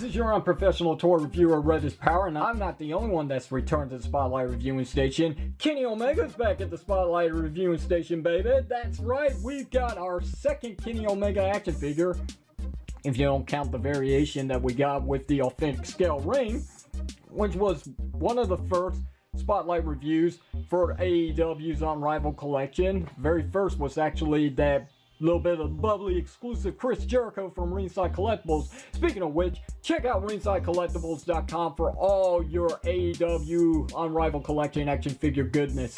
This is your unprofessional toy reviewer, Redis Power, and I'm not the only one that's returned to the Spotlight Reviewing Station. Kenny Omega's back at the Spotlight Reviewing Station, baby. That's right, we've got our second Kenny Omega action figure, if you don't count the variation that we got with the authentic scale ring, which was one of the first Spotlight reviews for AEW's Unrivaled collection. Very first was actually that little bit of bubbly exclusive Chris Jericho from Ringside Collectibles. Speaking of which, check out ringsidecollectibles.com for all your AEW Unrivaled collection action figure goodness.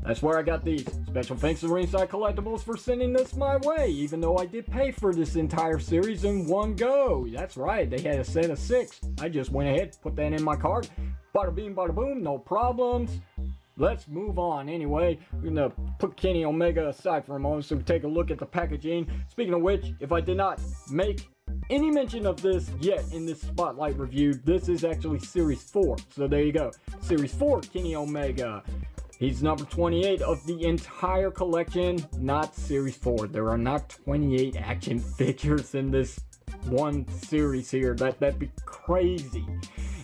That's where I got these. Special thanks to Ringside Collectibles for sending this my way, even though I did pay for this entire series in one go. That's right, they had a set of 6. I just went ahead, put that in my cart. Bada bing, bada boom, no problems. Let's move on. Anyway, we're gonna put Kenny Omega aside for a moment so we take a look at the packaging. Speaking of which, if I did not make any mention of this yet in this Spotlight review, this is actually Series 4. So there you go. Series 4 Kenny Omega. He's number 28 of the entire collection, not Series 4. There are not 28 action figures in this one series here. That'd be crazy.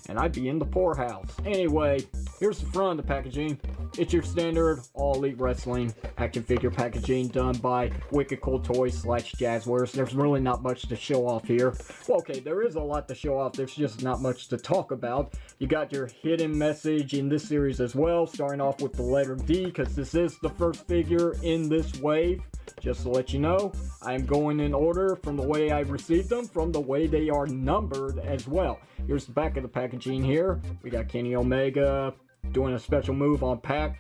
And I'd be in the poorhouse. Anyway, here's the front of the packaging. It's your standard All Elite Wrestling action figure packaging done by Wicked Cool Toys / Jazzwares. There's really not much to show off here. Well, okay, there is a lot to show off. There's just not much to talk about. You got your hidden message in this series as well, starting off with the letter D, because this is the first figure in this wave. Just to let you know, I'm going in order from the way I received them, from the way they are numbered as well. Here's the back of the packaging here. We got Kenny Omega doing a special move on pack.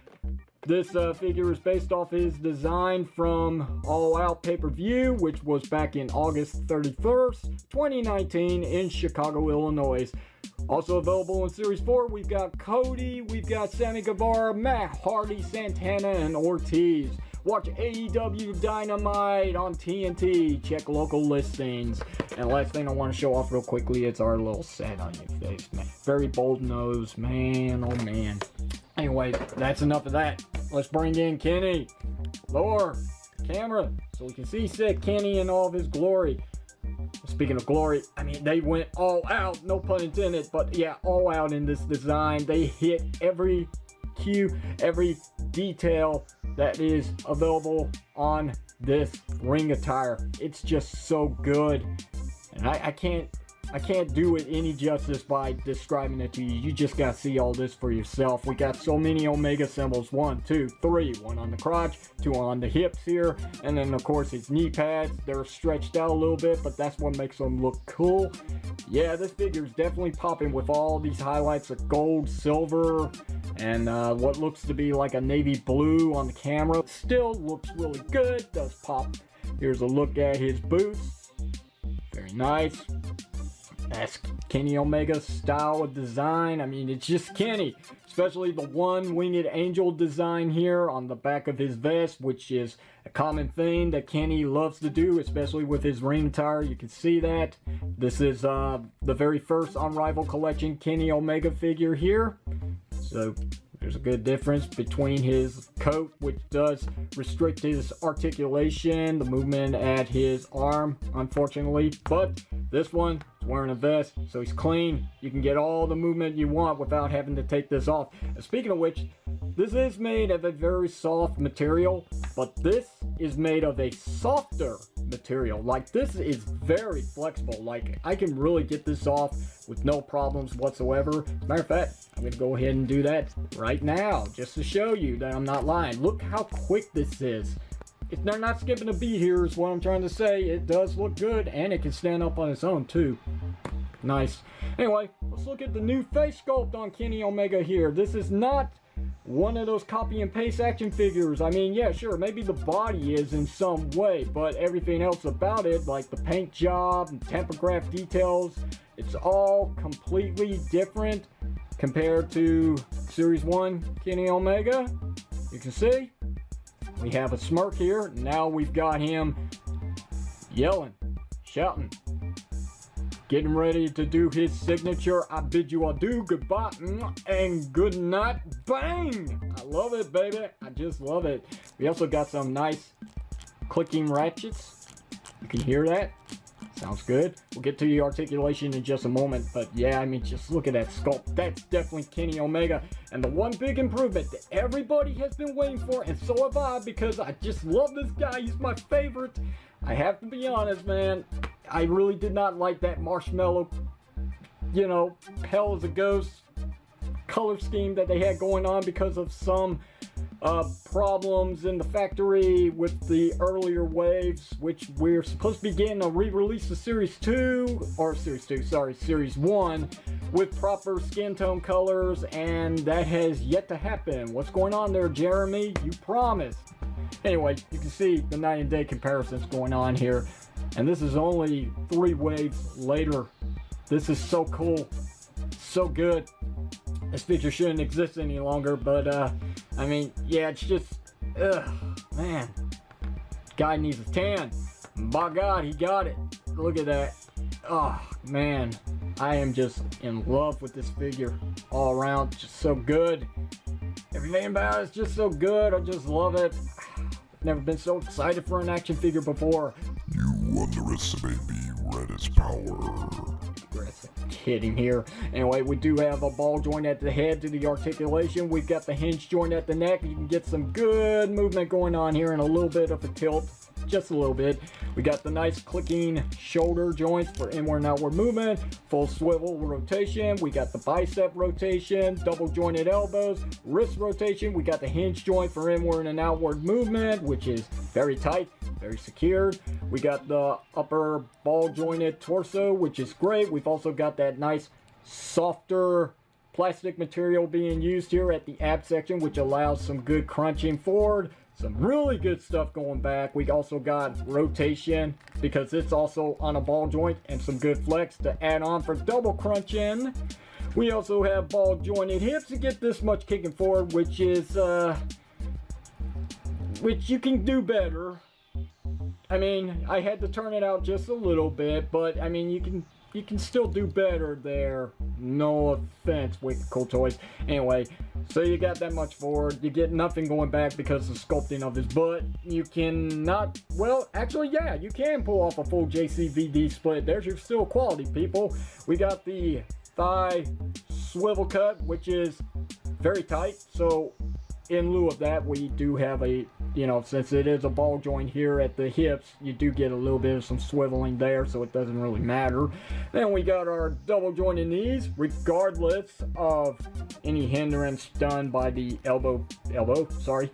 This figure is based off his design from All Out pay-per-view, which was back in August 31st, 2019 in Chicago, Illinois. Also available in Series 4, we've got Cody, we've got Sammy Guevara, Matt Hardy, Santana, and Ortiz. Watch AEW Dynamite on TNT. Check local listings. And last thing I want to show off real quickly is our little set on your face, man. Very bold nose, man. Oh, man. Anyway, that's enough of that. Let's bring in Kenny. Lower camera so we can see sick Kenny in all of his glory. Speaking of glory, I mean, they went all out. No pun intended. But yeah, all out in this design. They hit every cue, every detail that is available on this ring attire. It's just so good, and I can't do it any justice by describing it to you. You just gotta see all this for yourself. We got so many Omega symbols. 1, 2, 3. 1 on the crotch, 2 on the hips here, and then of course his knee pads. They're stretched out a little bit, but that's what makes them look cool. Yeah, this figure is definitely popping with all these highlights of gold, silver, and what looks to be like a navy blue on the camera. Still looks really good, does pop. Here's a look at his boots. Very nice. That's Kenny Omega's style of design. I mean, it's just Kenny. Especially the one winged angel design here on the back of his vest, which is a common thing that Kenny loves to do, especially with his ring attire. You can see that. This is the very first Unrivaled collection Kenny Omega figure here. So there's a good difference between his coat, which does restrict his articulation, the movement at his arm, unfortunately. But this one is wearing a vest, so he's clean. You can get all the movement you want without having to take this off. And speaking of which, this is made of a very soft material, but this is made of a softer material. Like, this is very flexible. Like, I can really get this off with no problems whatsoever. Matter of fact, I'm going to go ahead and do that right now just to show you that I'm not lying. Look how quick this is. They're not skipping a beat here is what I'm trying to say. It does look good, and it can stand up on its own too. Nice. Anyway, let's look at the new face sculpt on Kenny Omega here. This is not one of those copy and paste action figures. I mean, yeah, sure, maybe the body is in some way, but everything else about it, like the paint job and tempograph details, it's all completely different compared to Series 1 Kenny Omega. You can see we have a smirk here. Now we've got him yelling, shouting, getting ready to do his signature I bid you adieu, goodbye, and good night, bang! I love it, baby. I just love it. We also got some nice clicking ratchets. You can hear that. Sounds good. We'll get to the articulation in just a moment, but yeah, I mean, just look at that sculpt. That's definitely Kenny Omega. And the one big improvement that everybody has been waiting for, and so have I, because I just love this guy. He's my favorite. I have to be honest, man. I really did not like that marshmallow, you know, hell as a ghost color scheme that they had going on because of some problems in the factory with the earlier waves, which we're supposed to be getting a re-release of Series 1 with proper skin tone colors, and that has yet to happen. What's going on there, Jeremy? You promised. Anyway, you can see the night and day comparisons going on here, and this is only 3 waves later. This is so cool, so good. This feature shouldn't exist any longer, but I mean, yeah, it's just, man, guy needs a tan. By God, he got it. Look at that. Oh man, I am just in love with this figure all around. Just so good. Everything about it is just so good. I just love it. Never been so excited for an action figure before. You underestimate me, Redis Power. Kidding here. Anyway, we do have a ball joint at the head to the articulation. We've got the hinge joint at the neck. You can get some good movement going on here and a little bit of a tilt. Just a little bit. We got the nice clicking shoulder joints for inward and outward movement, full swivel rotation. We got the bicep rotation, double jointed elbows, wrist rotation. We got the hinge joint for inward and outward movement, which is very tight, very secured. We got the upper ball jointed torso, which is great. We've also got that nice softer plastic material being used here at the ab section, which allows some good crunching forward. Some really good stuff going back. We also got rotation because it's also on a ball joint, and some good flex to add on for double crunching. We also have ball jointed hips to get this much kicking forward, which is which you can do better. I mean, I had to turn it out just a little bit, but I mean, you can still do better there. No offense, Wicked Cool Toys. Anyway, so you got that much forward. You get nothing going back because of the sculpting of his butt. You cannot, well, actually, yeah, you can pull off a full JCVD split. There's your still quality, people. We got the thigh swivel cut, which is very tight. So in lieu of that, we do have a, you know, since it is a ball joint here at the hips, you do get a little bit of some swiveling there, so it doesn't really matter. Then we got our double jointed knees, regardless of any hindrance done by the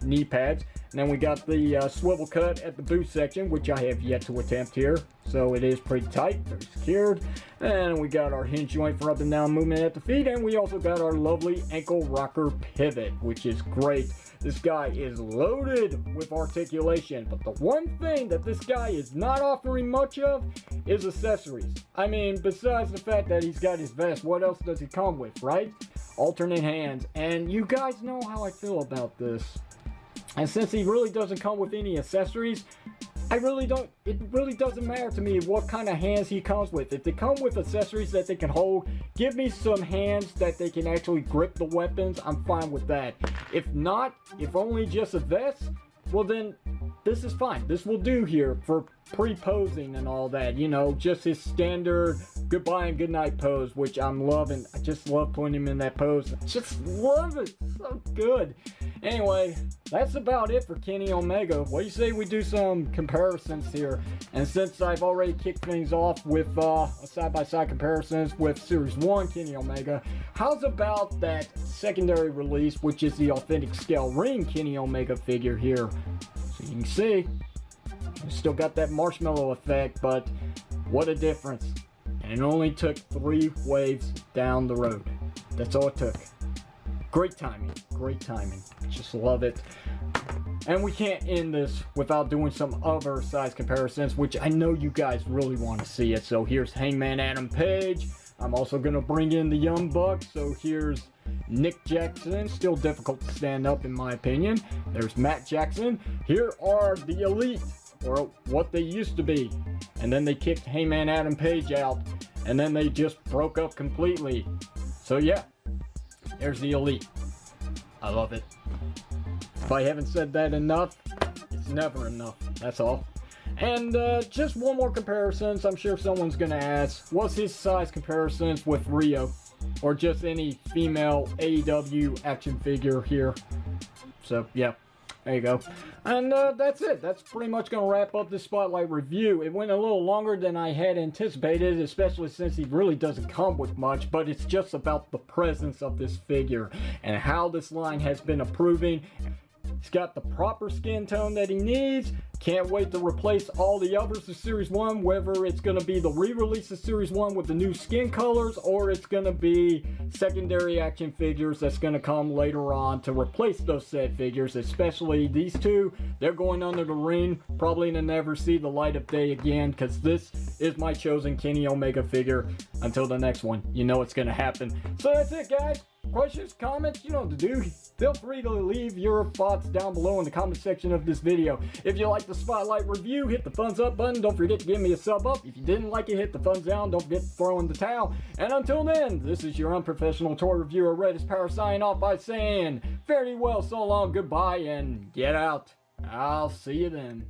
knee pads. And then we got the swivel cut at the boot section, which I have yet to attempt here. So it is pretty tight, very secured. And we got our hinge joint for up and down movement at the feet. And we also got our lovely ankle rocker pivot, which is great. This guy is loaded with articulation. But the one thing that this guy is not offering much of is accessories. I mean, besides the fact that he's got his vest, what else does he come with, right? Alternate hands. And you guys know how I feel about this. And since he really doesn't come with any accessories, it really doesn't matter to me what kind of hands he comes with. If they come with accessories that they can hold, give me some hands that they can actually grip the weapons, I'm fine with that. If not, if only just a vest, well then, this is fine. This will do here for pre-posing and all that, you know, just his standard goodbye and goodnight pose, which I'm loving. I just love putting him in that pose. I just love it. So good. Anyway, that's about it for Kenny Omega. What do you say we do some comparisons here? And since I've already kicked things off with side-by-side comparisons with Series 1 Kenny Omega, how's about that secondary release, which is the authentic scale ring Kenny Omega figure here? So you can see, we still got that marshmallow effect, but what a difference. And it only took 3 waves down the road. That's all it took. Great timing, great timing. Just love it. And we can't end this without doing some other size comparisons, which I know you guys really want to see it. So here's Hangman Adam Page. I'm also going to bring in the Young Bucks. So here's Nick Jackson, still difficult to stand up in my opinion. There's Matt Jackson. Here are the Elite, or what they used to be. And then they kicked Hangman Adam Page out, and then they just broke up completely. So yeah, there's the Elite. I love it. If I haven't said that enough, it's never enough. That's all. And just one more comparison. I'm sure someone's gonna ask, what's his size comparisons with Rio? Or just any female AEW action figure here. So, yeah. There you go. And that's it. That's pretty much going to wrap up this Spotlight review. It went a little longer than I had anticipated, especially since he really doesn't come with much, but it's just about the presence of this figure and how this line has been improving. He's got the proper skin tone that he needs. Can't wait to replace all the others of Series 1, whether it's going to be the re-release of Series 1 with the new skin colors, or it's going to be secondary action figures that's going to come later on to replace those said figures, especially these two. They're going under the ring, probably to never see the light of day again, because this is my chosen Kenny Omega figure. Until the next one, you know it's going to happen. So that's it, guys. Questions, comments, you know what to do. Feel free to leave your thoughts down below in the comment section of this video. If you like the Spotlight review, hit the thumbs up button. Don't forget to give me a sub up. If you didn't like it, hit the thumbs down. Don't forget to throw in the towel. And until then, this is your unprofessional toy reviewer, Red is Power, signing off by saying, fare thee well, so long, goodbye, and get out. I'll see you then.